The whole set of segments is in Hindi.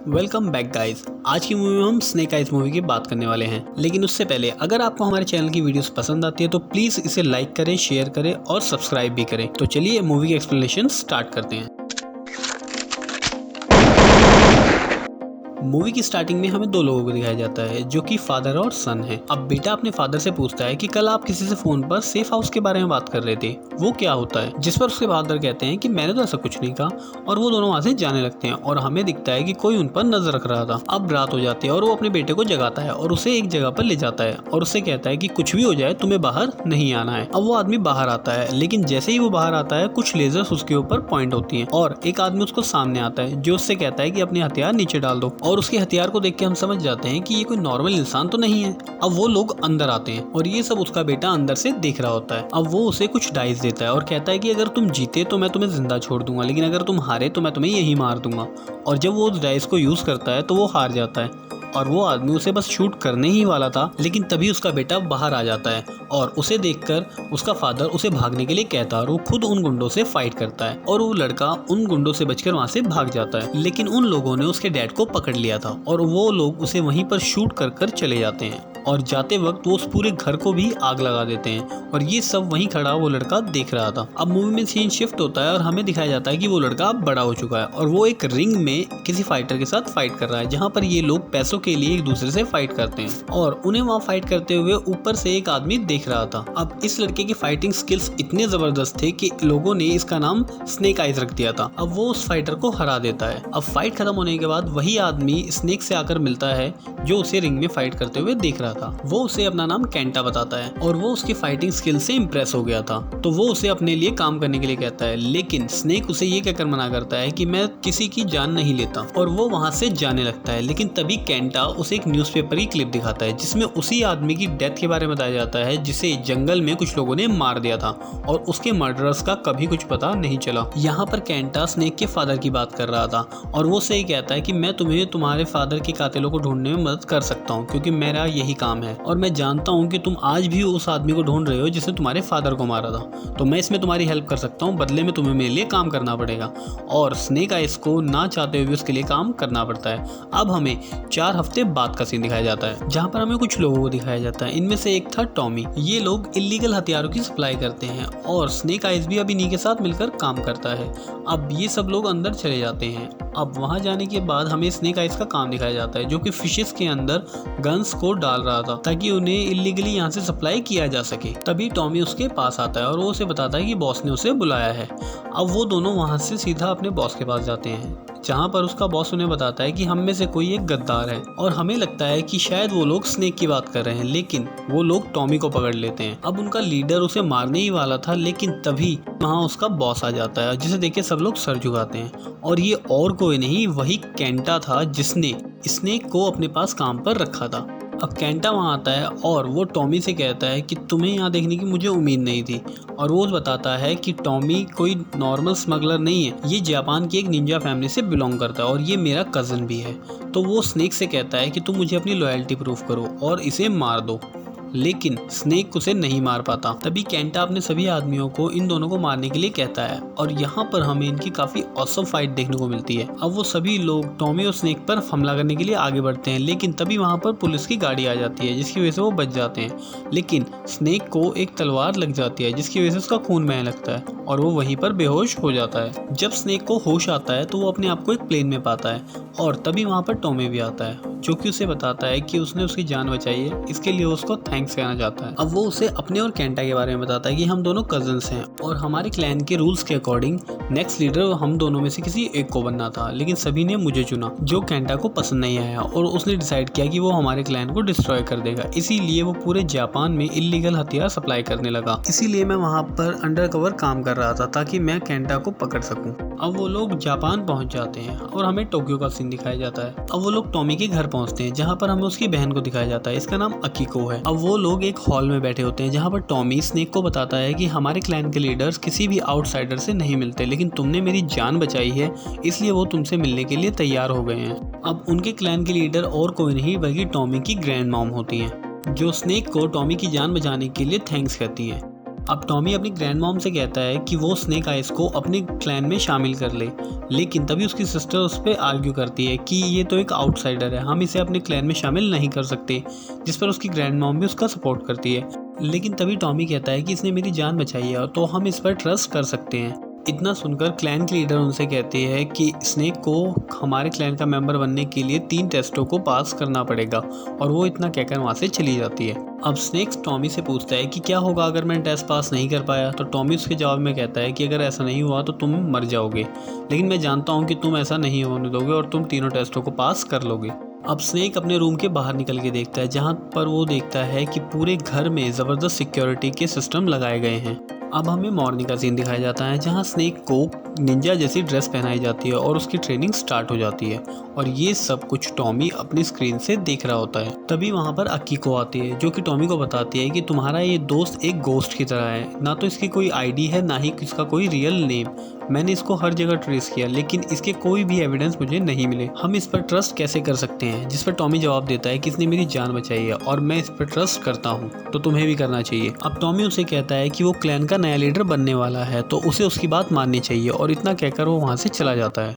Welcome back guys. आज की मूवी में हम स्नेक आइज मूवी की बात करने वाले हैं, लेकिन उससे पहले अगर आपको हमारे चैनल की वीडियोस पसंद आती है तो प्लीज इसे लाइक करें, शेयर करें और सब्सक्राइब भी करें। तो चलिए मूवी की एक्सप्लेनेशन स्टार्ट करते हैं। मूवी की स्टार्टिंग में हमें दो लोगों को दिखाया जाता है जो कि फादर और सन है। अब बेटा अपने फादर से पूछता है कि कल आप किसी से फोन पर सेफ हाउस के बारे में बात कर रहे थे, वो क्या होता है? जिस पर उसके फादर कहते हैं कि मैंने तो ऐसा कुछ नहीं कहा, और वो दोनों वहाँ से जाने लगते हैं और हमें दिखता है कि कोई उन पर नजर रख रहा था। अब रात हो जाती है और वो अपने बेटे को जगाता है और उसे एक जगह पर ले जाता है और उससे कहता है कि कुछ भी हो जाए तुम्हें बाहर नहीं आना है। अब वो आदमी बाहर आता है, लेकिन जैसे ही वो बाहर आता है कुछ लेजर्स उसके ऊपर पॉइंट होती हैं और एक आदमी उसको सामने आता है जो उससे कहता है कि अपने हथियार नीचे डाल दो। और उसके हथियार को देख के हम समझ जाते हैं कि ये कोई नॉर्मल इंसान तो नहीं है। अब वो लोग अंदर आते हैं और ये सब उसका बेटा अंदर से देख रहा होता है। अब वो उसे कुछ डाइस देता है और कहता है कि अगर तुम जीते तो मैं तुम्हें जिंदा छोड़ दूंगा, लेकिन अगर तुम हारे तो मैं तुम्हें यही मार दूंगा। और जब वो उस डाइस को यूज करता है तो वो हार जाता है और वो आदमी उसे बस शूट करने ही वाला था, लेकिन तभी उसका बेटा बाहर आ जाता है और उसे देखकर उसका फादर उसे भागने के लिए कहता है और वो खुद उन गुंडों से फाइट करता है और वो लड़का उन गुंडों से बचकर वहां से भाग जाता है। लेकिन उन लोगों ने उसके डैड को पकड़ लिया था और वो लोग उसे वहीं पर शूट कर चले जाते हैं और जाते वक्त वो उस पूरे घर को भी आग लगा देते हैं और ये सब वहीं खड़ा वो लड़का देख रहा था। अब मूवी में सीन शिफ्ट होता है और हमें दिखाया जाता है कि वो लड़का अब बड़ा हो चुका है और वो एक रिंग में किसी फाइटर के साथ फाइट कर रहा है, जहाँ पर ये लोग पैसों के लिए एक दूसरे से फाइट करते हैं और उन्हें वहाँ फाइट करते हुए ऊपर से एक आदमी देख रहा था। अब इस लड़के की फाइटिंग स्किल्स इतने जबरदस्त थे कि लोगों ने इसका नाम स्नेक आइज रख दिया था। अब वो उस फाइटर को हरा देता है। अब फाइट खत्म होने के बाद वही आदमी स्नेक से आकर मिलता है जो उसे रिंग में फाइट करते हुए देख रहा था। वो उसे अपना नाम केंटा बताता है और वो उसकी फाइटिंग स्किल से इम्प्रेस हो गया था, तो वो उसे अपने लिए काम करने के लिए कहता है। लेकिन स्नेक उसे ये कहकर मना करता है कि मैं किसी की जान नहीं लेता और वो वहां से जाने लगता है। लेकिन तभी केंटा उसे एक न्यूज़पेपर की क्लिप दिखाता है जिसमें उसी आदमी की डेथ के बारे में बताया जाता है जिसे जंगल में कुछ लोगों ने मार दिया था और उसके मर्डरर्स का कभी कुछ पता नहीं चला। यहाँ पर केंटा स्नेक के फादर की बात कर रहा था और वो से कहता है कि मैं तुम्हें तुम्हारे फादर के कातिलों को ढूंढने में मदद कर सकता हूँ क्योंकि मेरा यही काम है और मैं जानता हूँ कि तुम आज भी उस आदमी को ढूंढ रहे हो जिसने तुम्हारे फादर को मारा था, तो मैं इसमें तुम्हारी हेल्प कर सकता हूँ, बदले में तुम्हें मेरे लिए काम करना पड़ेगा। और स्नेक आइज को ना चाहते हुए उसके लिए काम करना पड़ता है। अब हमें 4 हफ्ते बाद का सीन दिखाया जाता है जहाँ पर हमें कुछ लोगों को दिखाया जाता है। इनमें से एक था टॉमी। ये लोग इलीगल हथियारों की सप्लाई करते हैं और स्नेक आइज भी अब इन्हीं के साथ मिलकर काम करता है। अब ये सब लोग अंदर चले जाते हैं। अब वहां जाने के बाद हमें स्नेक आइज का काम दिखाया जाता है जो कि फिशेस के अंदर गन्स को डाल रहा था ताकि उन्हें इलीगली यहाँ से सप्लाई किया जा सके। तभी टॉमी उसके पास आता है और वो उसे बताता है कि बॉस ने उसे बुलाया है। अब वो दोनों वहां से सीधा अपने बॉस के पास जाते हैं जहाँ पर उसका बॉस उन्हें बताता है कि हम में से कोई एक गद्दार है और हमें लगता है कि शायद वो लोग स्नेक की बात कर रहे हैं, लेकिन वो लोग टॉमी को पकड़ लेते हैं। अब उनका लीडर उसे मारने ही वाला था, लेकिन तभी वहाँ उसका बॉस आ जाता है जिसे देख के सब लोग सर झुकाते हैं और ये और कोई नहीं वही केंटा था जिसने स्नेक को अपने पास काम पर रखा था। अब केंटा वहाँ आता है और वो टॉमी से कहता है कि तुम्हें यहाँ देखने की मुझे उम्मीद नहीं थी और वो बताता है कि टॉमी कोई नॉर्मल स्मगलर नहीं है, ये जापान की एक निंजा फैमिली से बिलोंग करता है और ये मेरा कज़न भी है। तो वो स्नेक से कहता है कि तुम मुझे अपनी लॉयल्टी प्रूफ करो और इसे मार दो, लेकिन स्नेक उसे नहीं मार पाता। तभी केंटा अपने सभी आदमियों को इन दोनों को मारने के लिए कहता है और यहाँ पर हमें इनकी काफी ऑसम फाइट देखने को मिलती है। अब वो सभी लोग टॉमी और स्नेक पर हमला करने के लिए आगे बढ़ते हैं, लेकिन तभी वहाँ पर पुलिस की गाड़ी आ जाती है जिसकी वजह से वो बच जाते हैं। लेकिन स्नेक को एक तलवार लग जाती है जिसकी वजह से उसका खून बहने लगता है और वो वहीं पर बेहोश हो जाता है। जब स्नेक को होश आता है तो वो अपने आप को एक प्लेन में पाता है और तभी वहाँ पर टॉमी भी आता है जो कि उसे बताता है कि उसने उसकी जान बचाई है, इसके लिए उसको थैंक्स कहना चाहता है। अब वो उसे अपने और केंटा के बारे में बताता है कि हम दोनों कजन्स हैं और हमारे क्लैन के रूल्स के अकॉर्डिंग नेक्स्ट लीडर हम दोनों में से किसी एक को बनना था, लेकिन सभी ने मुझे चुना जो केंटा को पसंद नहीं आया और उसने डिसाइड किया कि वो हमारे क्लैन को डिस्ट्रॉय कर देगा। इसीलिए वो पूरे जापान में इलीगल हथियार सप्लाई करने लगा। इसीलिए मैं वहाँ पर अंडर कवर काम कर रहा था ताकि मैं केंटा को पकड़ सकूं। अब वो लोग जापान पहुँच जाते हैं और हमें टोक्यो का सीन दिखाया जाता है। अब वो लोग टॉमी के घर पहुंचते हैं जहां पर हमें उसकी बहन को दिखाया जाता है, इसका नाम अकीको है। अब वो लोग एक हॉल में बैठे होते हैं जहां पर टॉमी स्नेक को बताता है कि हमारे क्लैन के लीडर्स किसी भी आउटसाइडर से नहीं मिलते, लेकिन तुमने मेरी जान बचाई है इसलिए वो तुमसे मिलने के लिए तैयार हो गए हैं। अब उनके क्लैन के लीडर और कोई नहीं बल्कि टॉमी की ग्रैंड मॉम होती हैं जो स्नेक को टॉमी की जान बचाने के लिए थैंक्स कहती हैं। अब टॉमी अपनी ग्रैंड मॉम से कहता है कि वो स्नेक आइज को अपने क्लैन में शामिल कर ले, लेकिन तभी उसकी सिस्टर उस पर आर्ग्यू करती है कि ये तो एक आउटसाइडर है, हम इसे अपने क्लैन में शामिल नहीं कर सकते, जिस पर उसकी ग्रैंड मॉम भी उसका सपोर्ट करती है। लेकिन तभी टॉमी कहता है कि इसने मेरी जान बचाई है तो हम इस पर ट्रस्ट कर सकते हैं। इतना सुनकर क्लैन के लीडर उनसे कहते हैं कि स्नेक को हमारे क्लैन का मेंबर बनने के लिए 3 टेस्टों को पास करना पड़ेगा, और वो इतना कहकर वहाँ से चली जाती है। अब स्नेक टॉमी से पूछता है कि क्या होगा अगर मैं टेस्ट पास नहीं कर पाया, तो टॉमी उसके जवाब में कहता है कि अगर ऐसा नहीं हुआ तो तुम मर जाओगे, लेकिन मैं जानता हूँ कि तुम ऐसा नहीं होने दोगे और तुम तीनों टेस्टों को पास कर लोगे। अब स्नेक अपने रूम के बाहर निकल के देखता है, जहाँ पर वो देखता है कि पूरे घर में ज़बरदस्त सिक्योरिटी के सिस्टम लगाए गए हैं। अब हमें मॉर्निंग का सीन दिखाया जाता है, जहाँ स्नेक को निंजा जैसी ड्रेस पहनाई जाती है और उसकी ट्रेनिंग स्टार्ट हो जाती है, और ये सब कुछ टॉमी अपनी स्क्रीन से देख रहा होता है। तभी वहाँ पर अकीको आती है, जो कि टॉमी को बताती है कि तुम्हारा ये दोस्त एक गोस्ट की तरह है, ना तो इसकी कोई आईडी है ना ही इसका कोई रियल नेम। मैंने इसको हर जगह ट्रेस किया, लेकिन इसके कोई भी एविडेंस मुझे नहीं मिले, हम इस पर ट्रस्ट कैसे कर सकते हैं। जिस पर टॉमी जवाब देता है कि इसने मेरी जान बचाई है और मैं इस पर ट्रस्ट करता हूँ, तो तुम्हें भी करना चाहिए। अब टॉमी उसे कहता है कि वो क्लैन का नया लीडर बनने वाला है, तो उसे उसकी बात माननी चाहिए, और इतना कहकर वो वहाँ से चला जाता है।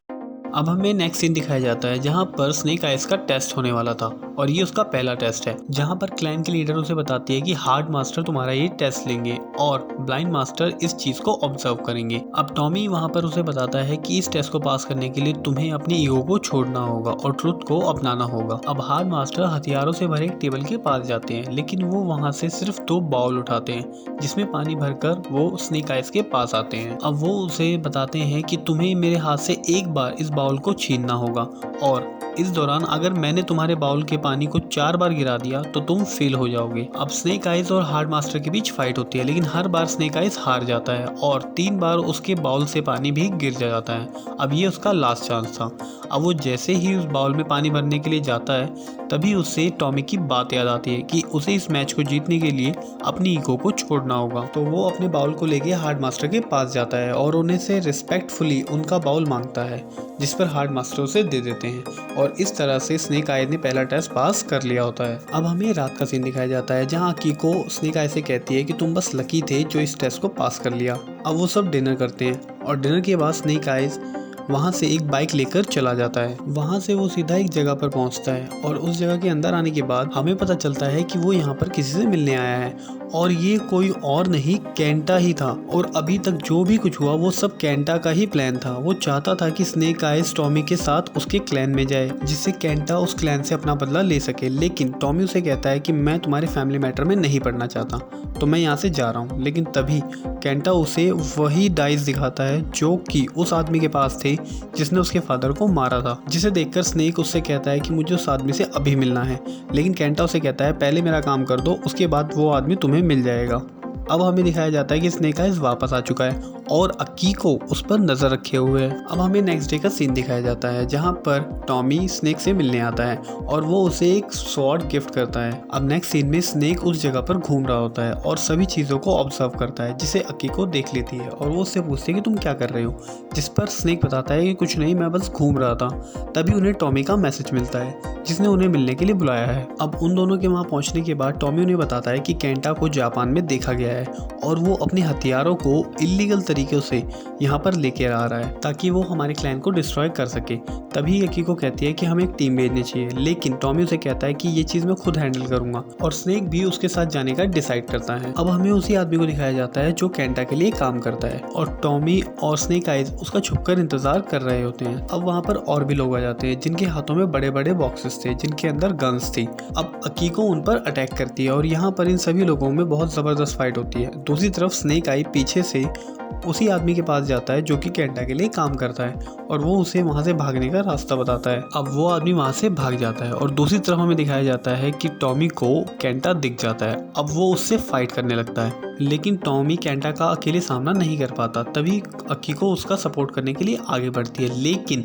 अब हमें नेक्स्ट सीन दिखाया जाता है, जहाँ पर स्नेक आइज का टेस्ट होने वाला था, और ये उसका पहला टेस्ट है, जहाँ पर क्लैन की लीडर उसे बताती है कि हार्ड मास्टर तुम्हारा ये टेस्ट लेंगे और ब्लाइंड मास्टर इस चीज को ऑब्जर्व करेंगे। अब टॉमी वहाँ पर उसे बताता है कि इस टेस्ट को पास करने के लिए तुम्हें अपनी ईगो को छोड़ना होगा और ट्रुथ को अपनाना होगा। अब हार्ड मास्टर हथियारों से भरे एक टेबल के पास जाते हैं, लेकिन वो वहाँ से सिर्फ 2 बाउल उठाते हैं, जिसमें पानी भरकर वो स्नेक आइज के पास आते हैं। अब वो उसे बताते हैं कि तुम्हें मेरे हाथ से एक बार इस बाउल को छीनना होगा, और इस दौरान अगर मैंने तुम्हारे बाउल के पानी को 4 बार गिरा दिया तो तुम फेल हो जाओगे। अब स्नेक आइज और हार्ड मास्टर के बीच फाइट होती है, लेकिन हर बार स्नेक आइज हार जाता है और 3 बार उसके बाउल से पानी भी गिर जाता है। अब ये उसका लास्ट चांस था। अब वो जैसे ही उस बाउल में पानी भरने के लिए जाता है, तभी उसे टॉमी की बात याद आती है कि उसे इस मैच को जीतने के लिए अपनी ईगो को छोड़ना होगा। तो वो अपने बाउल को लेके हार्ड मास्टर के पास जाता है और उन्हें से रिस्पेक्टफुली उनका बाउल मांगता है, जिस पर हार्ड मास्टर उसे दे देते हैं, और इस तरह से स्नेक आइज ने पहला टेस्ट पास कर लिया होता है। अब हमें रात का सीन दिखाया जाता है, जहाँ अकीको स्नेक आइज से कहती है कि तुम बस लकी थे जो इस टेस्ट को पास कर लिया। अब वो सब डिनर करते हैं, और डिनर के बाद स्नेक आइज वहाँ से एक बाइक लेकर चला जाता है। वहाँ से वो सीधा एक जगह पर पहुँचता है, और उस जगह के अंदर आने के बाद हमें पता चलता है कि वो यहाँ पर किसी से मिलने आया है, और ये कोई और नहीं केंटा ही था। और अभी तक जो भी कुछ हुआ वो सब केंटा का ही प्लान था। वो चाहता था कि स्नेक आइज टॉमी के साथ उसके क्लैन में जाए, जिससे केंटा उस क्लैन से अपना बदला ले सके। लेकिन टॉमी उसे कहता है कि मैं तुम्हारे फैमिली मैटर में नहीं पड़ना चाहता, तो मैं यहाँ से जा रहा हूँ। लेकिन तभी केंटा उसे वही डाइस दिखाता है जो कि उस आदमी के पास थे जिसने उसके फादर को मारा था, जिसे देखकर स्नेक उससे कहता है कि मुझे उस आदमी से अभी मिलना है। लेकिन केंटा उसे कहता है पहले मेरा काम कर दो, उसके बाद वो आदमी तुम्हें मिल जाएगा। अब हमें दिखाया जाता है कि स्नेक आइज वापस आ चुका है और अकीको उस पर नजर रखे हुए है। अब हमें नेक्स्ट डे का सीन दिखाया जाता है, जहाँ पर टॉमी स्नेक से मिलने आता है और वो उसे एक स्वॉर्ड गिफ्ट करता है। अब नेक्स्ट सीन में स्नेक उस जगह पर घूम रहा होता है और सभी चीजों को ऑब्जर्व करता है, जिसे अकीको देख लेती है और वो उससे पूछती है कि तुम क्या कर रहे हो, जिस पर स्नेक बताता है कि कुछ नहीं, मैं बस घूम रहा था। तभी उन्हें टॉमी का मैसेज मिलता है जिसने उन्हें मिलने के लिए बुलाया है। अब उन दोनों के वहाँ पहुँचने के बाद टॉमी उन्हें बताता है कि केंटा को जापान में देखा गया है और वो अपने हथियारों को इलीगल तरीके से यहाँ पर लेकर आ रहा है ताकि वो हमारे क्लैन को डिस्ट्रॉय कर सके। तभी अकीको कहती है कि हमें एक टीम भेजनी चाहिए, लेकिन टॉमी उसे कहता है कि ये चीज़ मैं खुद हैंडल करूंगा, और स्नेक भी उसके साथ जाने का डिसाइड करता है। अब हमें उसी आदमी को दिखाया जाता है जो केंटा के लिए काम करता है, और टॉमी और स्नेक आइज उसका छुपकर इंतजार कर रहे होते हैं। अब वहाँ पर और भी लोग आ जाते हैं जिनके हाथों में बड़े बड़े बॉक्सेस थे जिनके अंदर गन्स थी। अब अकीको उन पर अटैक करती है और यहाँ पर इन सभी लोगों में बहुत ज़बरदस्त फाइट होती है। दूसरी तरफ स्नेक आई पीछे से उसी आदमी के पास जाता है जो कि केंटा के लिए काम करता है और वो उसे वहां से भागने का रास्ता बताता है। अब वो आदमी वहां से भाग जाता है और दूसरी तरफ हमें दिखाया जाता है कि टॉमी को केंटा दिख जाता है। अब वो उससे फाइट करने लगता है, लेकिन टॉमी केंटा का अकेले सामना नहीं कर पाता। तभी अकीको उसका सपोर्ट करने के लिए आगे बढ़ती है,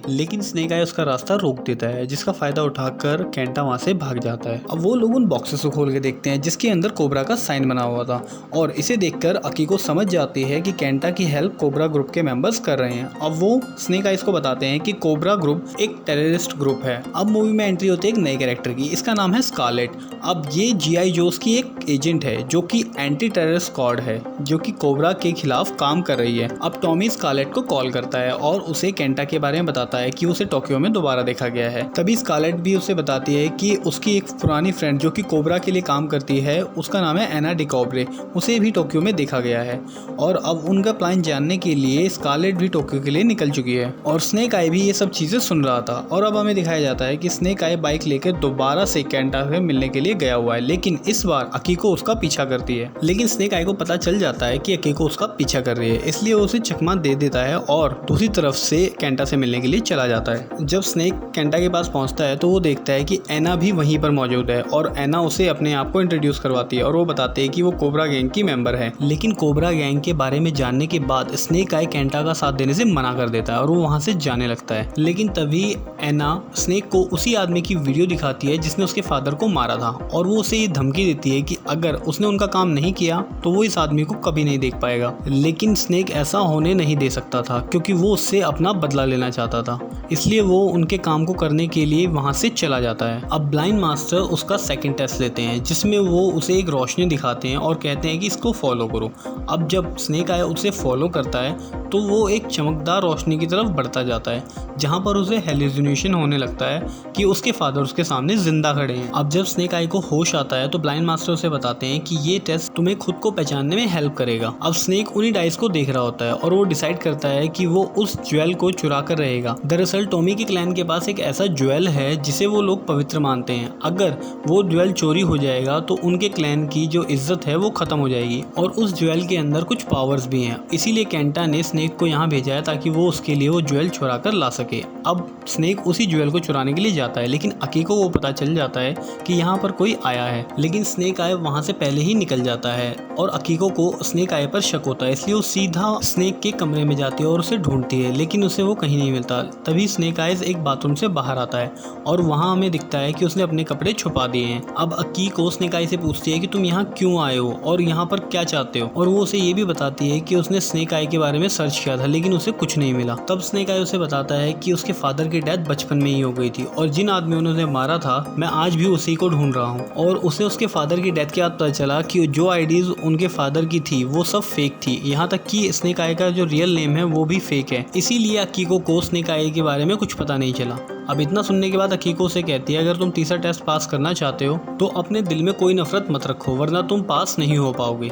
लेकिन स्नेक आइ उसका रास्ता रोक देता है, जिसका फायदा उठाकर केंटा वहां से भाग जाता है। अब वो लोग उन बॉक्सेस को खोल के देखते हैं जिसके अंदर कोबरा का साइन बना हुआ था, और इसे देखकर अकीको समझ जाती है कि केंटा की हेल्प कोबरा ग्रुप के मेंबर्स कर रहे हैं। अब वो स्नेक आइज को बताते हैं कि कोबरा ग्रुप एक टेररिस्ट ग्रुप है। अब मूवी में एंट्री होती है एक नए कैरेक्टर की, इसका नाम है स्कारलेट। अब ये जीआई जोस की एक एजेंट है जो कि एंटी टेररिस्ट स्क्वाड है, जो कि कोबरा के खिलाफ काम कर रही है। अब टॉमी स्कारलेट को कॉल करता है और उसे केंटा के बारे में बताता है कि उसे टोक्यो में दोबारा देखा गया है। तभी स्कारलेट भी उसे बताती है कि उसकी एक पुरानी फ्रेंड जो कि कोबरा के लिए काम करती है, उसका नाम है एना डिकोब्रे, उसे भी टोक्यो में देखा गया है। और अब उनका प्लान जानने के लिए स्कारलेट भी टोक्यो के लिए निकल चुकी है और स्नेक आई भी ये सब चीजें सुन रहा था। और अब हमें दिखाया जाता है कि स्नेक आई बाइक लेकर दोबारा से केंटा से मिलने के लिए गया हुआ है, लेकिन इस बार अकीको उसका पीछा करती है। लेकिन स्नेक आई को पता चल जाता है कि अकीको उसका पीछा कर रही है, इसलिए वो उसे चकमा दे देता है और दूसरी तरफ से केंटा से मिलने के लिए चला जाता है। जब स्नेक केंटा के पास पहुंचता है तो वो देखता है कि एना भी वहीं पर मौजूद है और एना उसे अपने आप को इंट्रोड्यूस करवाती है और वो बताते हैं कि वो कोबरा गैंग की मेंबर है। लेकिन कोबरा गैंग के बारे में जानने के बाद स्नेक आई केंटा का साथ देने से मना कर देता है और वो वहां से जाने लगता है। लेकिन तभी एना स्नेक को उसी आदमी की वीडियो दिखाती है जिसने उसके फादर को मारा था और वो उसे ये धमकी देती है कि अगर उसने उनका काम नहीं किया तो वो इस आदमी को कभी नहीं देख पाएगा। लेकिन स्नेक ऐसा होने नहीं दे सकता था क्योंकि वो उससे अपना बदला लेना चाहता था, इसलिए वो उनके काम को करने के लिए वहां से चला जाता है। अब ब्लाइंड मास्टर उसका सेकंड टेस्ट लेते हैं जिसमें वो उसे एक रोशनी दिखाते हैं और कहते हैं कि इसको फॉलो करो। अब जब स्नेक आई उसे फॉलो करता है तो वो एक चमकदार रोशनी की तरफ बढ़ता जाता है जहां पर उसे हेलुसिनेशन होने लगता है कि उसके फादर उसके सामने जिंदा खड़े हैं। अब जब स्नेक आई को होश आता है तो ब्लाइंड मास्टर उसे बताते हैं कि ये टेस्ट तुम्हें खुद को पहचानने में हेल्प करेगा। अब स्नेक उन्हीं डाइस को देख रहा होता है और वो डिसाइड करता है कि वो उस ज्वेल को चुरा कर रहेगा। दरअसल टॉमी के क्लैन के पास एक ऐसा ज्वेल है जिसे वो लोग पवित्र मानते हैं। अगर वो ज्वेल चोरी हो जाएगा तो उनके क्लैन की जो इज्जत है वो खत्म हो जाएगी और उस ज्वेल के अंदर कुछ पावर्स भी हैं। इसीलिए केंटा ने स्नेक को यहाँ भेजा है ताकि वो उसके लिए वो ज्वेल चुरा कर ला सके। अब स्नेक उसी ज्वेल को चुराने के लिए जाता है, लेकिन अकीको को पता चल जाता है कि यहाँ पर कोई आया है। लेकिन स्नेक आय वहाँ से पहले ही निकल जाता है और अकीको को स्नेक आय पर शक होता है, इसलिए वो सीधा स्नेक के कमरे में जाती है और उसे ढूंढती है, लेकिन उसे वो कहीं नहीं मिलता। तभी स्नेक आइज एक बाथरूम से बाहर आता है और वहाँ हमें दिखता है कि उसने अपने कपड़े छुपा दिए हैं। अब अकीको स्नेक आय से पूछती है कि तुम यहाँ क्यों आए हो और यहाँ पर क्या चाहते हो, और वो उसे ये भी बताती है कि उसने स्नेक आय के बारे में सर्च किया था लेकिन उसे कुछ नहीं मिला। तब स्नेक आय उसे बताता है कि उसके फादर की डेथ बचपन में ही हो गई थी और जिन आदमियों ने उसे मारा था मैं आज भी उसी को ढूंढ रहा हूँ। और उसे उसके फादर की डेथ के बाद पता चला कि जो आईडीज उनके फादर की थी वो सब फेक थी, यहाँ तक कि स्नेक आय का जो रियल नेम है वो भी फेक है। इसीलिए अकीको को स्नेक आय के बारे में कुछ पता नहीं चला। अब इतना सुनने के बाद अकीको से कहती है अगर तुम तीसरा टेस्ट पास करना चाहते हो तो अपने दिल में कोई नफरत मत रखो वरना तुम पास नहीं हो पाओगे।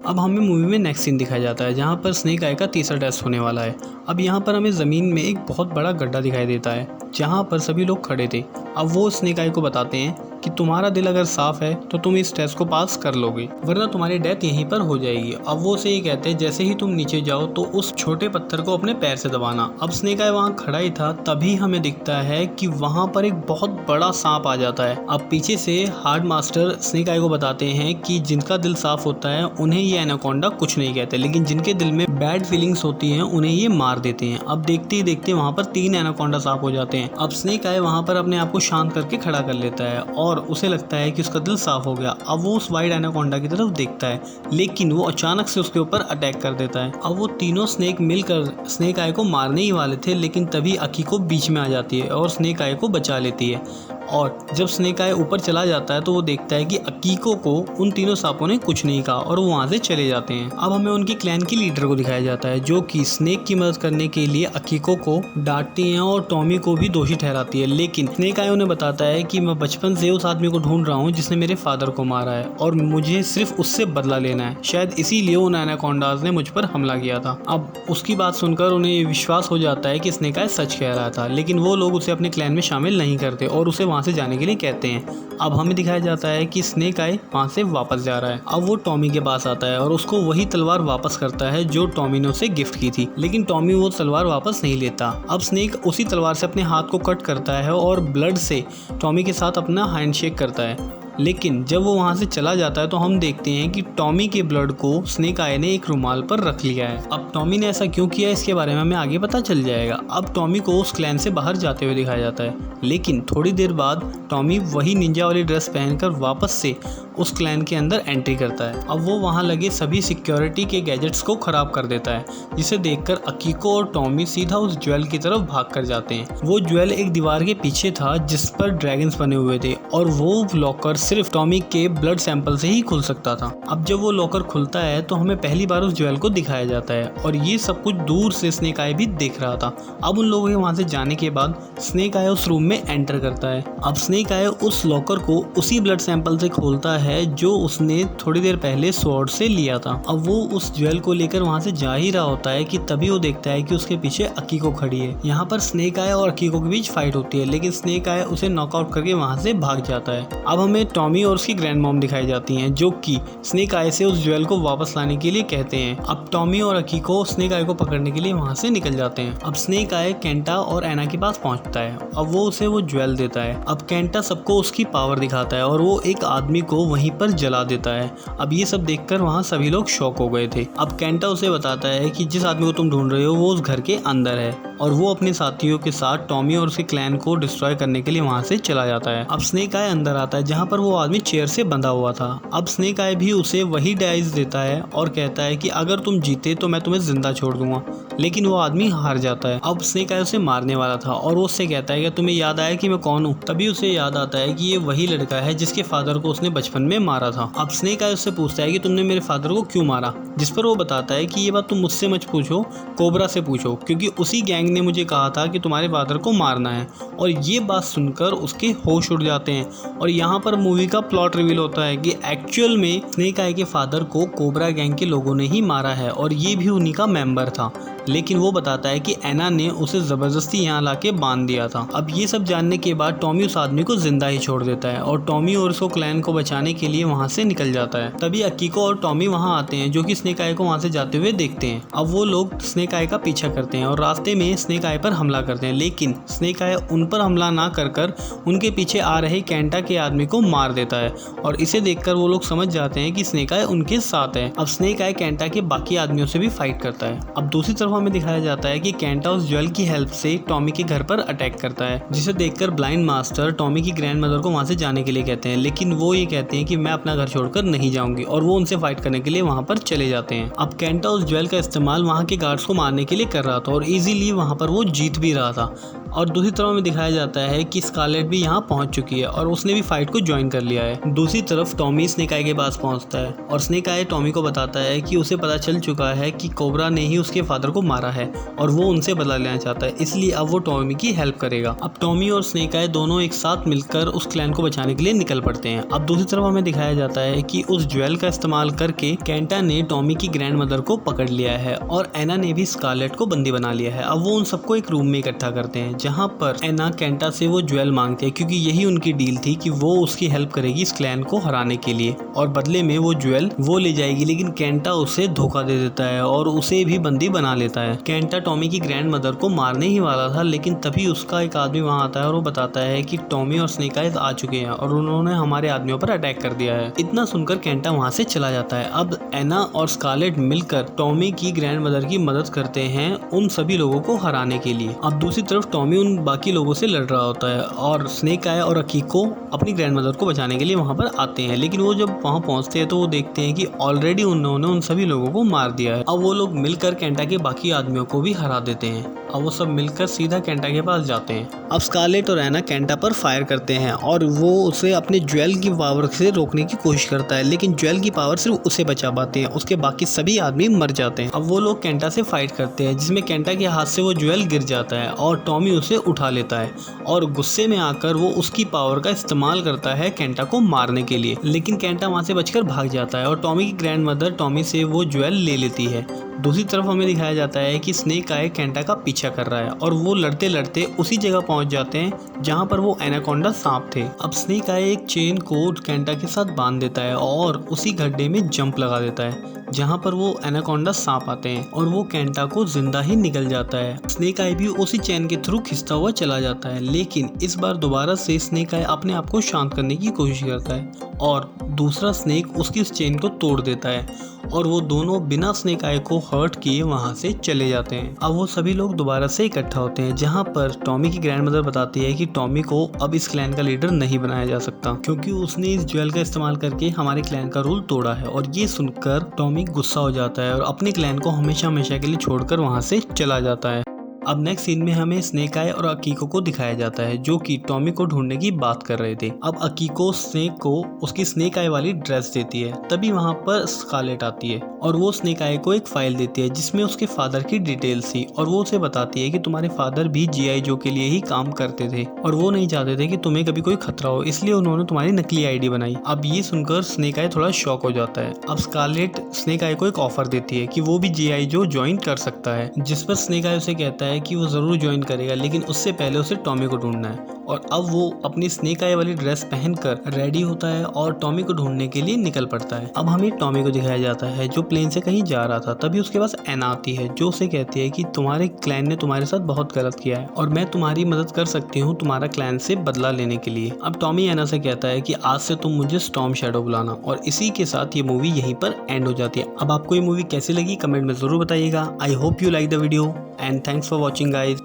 अब हमें मूवी में नेक्स्ट सीन दिखाया जाता है जहाँ पर स्नेक आय का तीसरा टेस्ट होने वाला है। अब यहाँ पर हमें ज़मीन में एक बहुत बड़ा गड्ढा दिखाई देता है जहाँ पर सभी लोग खड़े थे। अब वो स्नेक आय को बताते हैं कि तुम्हारा दिल अगर साफ है तो तुम इस टेस्ट को पास कर लोगे वरना तुम्हारी डेथ यहीं पर हो जाएगी। अब वो उसे ये कहते हैं जैसे ही तुम नीचे जाओ तो उस छोटे पत्थर को अपने पैर से दबाना। अब स्नेक आय वहाँ खड़ा ही था, तभी हमें दिखता है कि वहाँ पर एक बहुत बड़ा सांप आ जाता है। अब पीछे से हार्ड मास्टर स्नेक आय को बताते हैं कि जिनका दिल साफ होता है उन्हें ये एनाकोंडा कुछ नहीं कहते, लेकिन जिनके दिल में बैड फीलिंग्स होती हैं उन्हें ये मार देते हैं। अब देखते ही देखते वहाँ पर 3 एनाकोंडा साफ हो जाते हैं। अब स्नेक आय वहाँ पर अपने आप को शांत करके खड़ा कर लेता है और उसे लगता है कि उसका दिल साफ हो गया। अब वो उस वाइट एनाकोंडा की तरफ देखता है लेकिन वो अचानक से उसके ऊपर अटैक कर देता है। अब वो तीनों स्नेक मिलकर स्नेक आय को मारने ही वाले थे, लेकिन तभी अकीको बीच में आ जाती है और स्नेक आय को बचा लेती है। और जब स्नेक आय ऊपर चला जाता है तो वो देखता है कि अकीको को उन तीनों सांपों ने कुछ नहीं कहा और वो वहाँ से चले जाते हैं। अब हमें उनकी क्लैन की लीडर को दिखाया जाता है जो कि स्नेक की मदद करने के लिए अकीको को डांटती है और टॉमी को भी दोषी ठहराती है, लेकिन स्नेक आय उन्हें बताता है कि मैं बचपन से उस आदमी को ढूंढ रहा हूँ जिसने मेरे फादर को मारा है और मुझे सिर्फ उससे बदला लेना है, शायद इसीलिए उन एनाकोंडाज ने मुझ पर हमला किया था। अब उसकी बात सुनकर उन्हें विश्वास हो जाता है कि स्नेक आय सच कह रहा था, लेकिन वो लोग उसे अपने क्लैन में शामिल नहीं करते और उसे वहाँ से जाने के लिए कहते हैं। अब हमें दिखाया जाता है कि स्नेक आय वहाँ से वापस जा रहा है। अब वो टॉमी के पास आता है और उसको वही तलवार वापस करता है जो टॉमी ने उसे गिफ्ट की थी, लेकिन टॉमी वो तलवार वापस नहीं लेता। अब स्नेक उसी तलवार से अपने हाथ को कट करता है और ब्लड से टॉमी के साथ अपना हैंडशेक करता है, लेकिन जब वो वहाँ से चला जाता है तो हम देखते हैं कि टॉमी के ब्लड को स्नेक आय ने एक रुमाल पर रख लिया है। अब टॉमी ने ऐसा क्यों किया इसके बारे में हमें आगे पता चल जाएगा। अब टॉमी को उस क्लैन से बाहर जाते हुए दिखाया जाता है, लेकिन थोड़ी देर बाद टॉमी वही निंजा वाली ड्रेस पहनकर वापस से उस क्लैन के अंदर एंट्री करता है। अब वो वहाँ लगे सभी सिक्योरिटी के गैजेट्स को खराब कर देता है, जिसे देखकर अकीको और टॉमी सीधा उस ज्वेल की तरफ भाग कर जाते हैं। वो ज्वेल एक दीवार के पीछे था जिस पर ड्रैगन्स बने हुए थे और वो लॉकर सिर्फ टॉमी के ब्लड सैंपल से ही खुल सकता था। अब जब वो लॉकर खुलता है तो हमें पहली बार उस ज्वेल को दिखाया जाता है और ये सब कुछ दूर से स्नेक आय भी देख रहा था। अब उन लोगों के वहाँ से जाने के बाद स्नेक आय उस रूम में एंटर करता है। अब स्नेक आय उस लॉकर को उसी ब्लड सैंपल से खोलता है जो उसने थोड़ी देर पहले स्वॉर्ड से लिया था। अब वो उस ज्वेल को लेकर वहाँ से जा ही रहा होता है कि तभी वो देखता है कि उसके पीछे अकीको खड़ी है। यहाँ पर स्नेक आय और अकीको के बीच फाइट होती है, लेकिन स्नेक आय उसे नॉकआउट करके वहाँ से भाग जाता है। अब हमें टॉमी और उसकी ग्रैंड मॉम दिखाई जाती हैं, जो कि स्नेक आय से उस ज्वेल को वापस लाने के लिए कहते हैं। अब टॉमी और अकीको स्नेक आय को पकड़ने के लिए वहाँ से निकल जाते हैं। अब स्नेक आय केंटा और एना के पास पहुँचता है। अब वो उसे वो ज्वेल देता है। अब केंटा सबको उसकी पावर दिखाता है और वो एक आदमी को वहीं पर जला देता है। अब ये सब देखकर वहाँ सभी लोग शॉक हो गए थे। अब केंटा उसे बताता है कि जिस आदमी को तुम ढूंढ रहे हो वो उस घर के अंदर है और वो अपने साथियों के साथ टॉमी और उसके क्लैन को डिस्ट्रॉय करने के लिए वहाँ से चला जाता है। अब स्नेक आय अंदर आता है जहाँ पर वो आदमी चेयर से बंधा हुआ था। अब स्नेक आय भी उसे वही डाइस देता है और कहता है कि अगर तुम जीते तो मैं तुम्हें जिंदा छोड़ दूंगा, लेकिन वो आदमी हार जाता है। अब स्नेक आय उसे मारने वाला था और वो उससे कहता है कि तुम्हें याद आया कि मैं कौन हूँ। तभी उसे याद आता है कि ये वही लड़का है जिसके फादर को उसने बचपन में मारा था। अब स्नेक आय उससे पूछता है कि तुमने मेरे फादर को क्यों मारा, जिस पर वो बताता है कि ये बात तुम मुझसे मत पूछो, कोबरा से पूछो, क्योंकि उसी गैंग ने मुझे कहा था कि तुम्हारे फादर को मारना है। और ये बात सुनकर उसके होश उड़ जाते हैं और यहाँ पर मूवी का प्लॉट रिवील होता है कि एक्चुअल में स्नेक आय के फादर को कोबरा गैंग के लोगों ने ही मारा है और ये भी उन्हीं का मेंबर था। लेकिन वो बताता है कि एना ने उसे जबरदस्ती यहाँ लाके बांध दिया था। अब ये सब जानने के बाद टॉमी उस आदमी को जिंदा ही छोड़ देता है और टॉमी और उसको क्लैन को बचाने के लिए वहाँ से निकल जाता है। तभी अकीको और टॉमी वहाँ आते हैं, जो कि स्नेक आय को वहाँ से जाते हुए देखते हैं। अब वो लोग स्नेक आय का पीछा करते हैं और रास्ते में स्नेक आय पर हमला करते हैं, लेकिन स्नेक आय उन पर हमला ना कर उनके पीछे आ रहे केंटा के आदमी को मार देता है और इसे देखकर वो लोग समझ जाते हैं कि स्नेक आय उनके साथ है। अब स्नेक आय केंटा के बाकी आदमियों से भी फाइट करता है। अब दूसरी तरफ हमें दिखाया जाता है कि केंटा उस ज्वेल की हेल्प से टॉमी के घर पर अटैक करता है, जिसे देखकर ब्लाइंड मास्टर टॉमी की ग्रैंड मदर को वहां से जाने के लिए कहते हैं, लेकिन वो ये कहते हैं कि मैं अपना घर छोड़कर नहीं जाऊंगी और वो उनसे फाइट करने के लिए वहां पर चले जाते हैं। अब केंटा उस ज्वेल का इस्तेमाल वहां के गार्ड्स को मारने के लिए कर रहा था और इजीली वहां पर वो जीत भी रहा था। और दूसरी तरफ में दिखाया जाता है कि स्कारलेट भी यहाँ पहुंच चुकी है और उसने भी फाइट को ज्वाइन कर लिया है। दूसरी तरफ टॉमी स्नेक आय के पास पहुंचता है और स्नेक आय टॉमी को बताता है कि उसे पता चल चुका है कि कोबरा ने ही उसके फादर को मारा है और वो उनसे बदला लेना चाहता है, इसलिए अब वो टॉमी की हेल्प करेगा। अब टॉमी और स्नेक आय दोनों एक साथ मिलकर उस क्लैन को बचाने के लिए निकल पड़ते हैं। अब दूसरी तरफ हमें दिखाया जाता है कि उस ज्वेल का इस्तेमाल करके केंटा ने टॉमी की ग्रैंड मदर को पकड़ लिया है और एना ने भी स्कारलेट को बंदी बना लिया है। अब वो उन सबको एक रूम में इकट्ठा करते हैं, जहाँ पर एना केंटा से वो ज्वेल मांगते हैं, क्योंकि यही उनकी डील थी कि वो उसकी हेल्प करेगी इस क्लैन को हराने के लिए और बदले में वो ज्वेल वो ले जाएगी। लेकिन केंटा उसे धोखा दे देता है और उसे भी बंदी बना लेता है। केंटा टॉमी की ग्रैंड मदर को मारने ही वाला था, लेकिन तभी उसका एक आदमी वहां आता है और वो बताता है कि टॉमी और स्नेक आइज आ चुके हैं और उन्होंने हमारे आदमियों पर अटैक कर दिया है। इतना सुनकर केंटा वहां से चला जाता है। अब एना और स्कारलेट मिलकर टॉमी की ग्रैंड मदर की मदद करते हैं उन सभी लोगों को हराने के लिए। अब दूसरी तरफ टॉमी उन बाकी लोगों से लड़ रहा होता है और स्नेक आय और अकीको अपनी ग्रैंड मदर को बचाने के लिए वहां पर आते हैं, लेकिन वो जब वहां पहुंचते हैं तो वो देखते हैं कि ऑलरेडी उन्होंने उन सभी लोगों को मार दिया है। अब वो लोग मिलकर केंटा के बाकी आदमियों को भी हरा देते हैं। अब वो सब मिलकर सीधा केंटा के पास जाते हैं। अब स्कारलेट और एना केंटा पर फायर करते हैं और वो उसे अपने ज्वेल की पावर से रोकने की कोशिश करता है, लेकिन ज्वेल की पावर सिर्फ उसे बचा पाते हैं, उसके बाकी सभी आदमी मर जाते हैं। अब वो लोग केंटा से फाइट करते हैं, जिसमें केंटा के हाथ से वो ज्वेल गिर जाता है और टॉमी उसे उठा लेता है और गुस्से में आकर वो उसकी पावर का इस्तेमाल करता है केंटा को मारने के लिए, लेकिन केंटा वहां से बचकर भाग जाता है और टॉमी की ग्रैंड मदर टॉमी से वो ज्वेल ले लेती है। दूसरी तरफ हमें दिखाया जाता है कि स्नेक आय केंटा का पीछा कर रहा है और वो लड़ते लड़ते उसी जगह पहुंच जाते हैं जहां पर वो एनाकोंडा सांप थे। अब स्नेक आय एक चेन को केंटा के साथ बांध देता है और उसी गड्ढे में जंप लगा देता है जहां पर वो एनाकोंडा सांप आते हैं और वो केंटा को जिंदा ही निकल जाता है। स्नेक आय भी उसी चेन के थ्रू खिंचता हुआ चला जाता है, लेकिन इस बार दोबारा से स्नेक आय अपने आप को शांत करने की कोशिश करता है और दूसरा स्नेक उसकी उस चेन को तोड़ देता है और वो दोनों बिना स्नेक आई को हर्ट किए वहाँ से चले जाते हैं। अब वो सभी लोग दोबारा से इकट्ठा होते हैं, जहाँ पर टॉमी की ग्रैंडमदर बताती है कि टॉमी को अब इस क्लैन का लीडर नहीं बनाया जा सकता क्योंकि उसने इस ज्वेल का इस्तेमाल करके हमारे क्लैन का रूल तोड़ा है। और ये सुनकर टॉमी गुस्सा हो जाता है और अपने क्लैन को हमेशा हमेशा के लिए छोड़कर वहाँ से चला जाता है। अब नेक्स्ट सीन में हमें स्नेक आई और अकीको को दिखाया जाता है जो कि टॉमी को ढूंढने की बात कर रहे थे। अब अकीको स्नेक को उसकी स्नेक आई वाली ड्रेस देती है, तभी वहाँ पर स्कारलेट आती है और वो स्नेक आई को एक फाइल देती है जिसमें उसके फादर की डिटेल्स थी और वो उसे बताती है कि तुम्हारे फादर भी जीआई जो के लिए ही काम करते थे और वो नहीं चाहते थे कि तुम्हें कभी कोई खतरा हो, इसलिए उन्होंने तुम्हारी नकली आईडी बनाई। अब ये सुनकर स्नेक आई थोड़ा शॉक हो जाता है। अब स्कारलेट स्नेक आई को एक ऑफर देती है कि वो भी जीआई जो ज्वाइन कर सकता है, जिस पर स्नेक आई उसे कहता है कि वो जरूर ज्वाइन करेगा लेकिन उससे पहले उसे टॉमी को ढूंढना है। और अब वो अपनी स्नेक आई वाली ड्रेस पहनकर रेडी होता है और टॉमी को ढूंढने के लिए निकल पड़ता है। अब हमें टॉमी को दिखाया जाता है जो प्लेन से कहीं जा रहा था, तभी उसके पास एना आती है जो उसे कहती है कि तुम्हारे क्लैन ने तुम्हारे साथ बहुत गलत किया है और मैं तुम्हारी मदद कर सकती हूँ तुम्हारा क्लैन से बदला लेने के लिए। अब टॉमी एना से कहता है कि आज से तुम मुझे स्टॉर्म शैडो बुलाना और इसी के साथ ये मूवी यहीं पर एंड हो जाती है। अब आपको ये मूवी कैसी लगी कमेंट में जरूर बताइएगा। I hope you like the video and thanks for watching guys.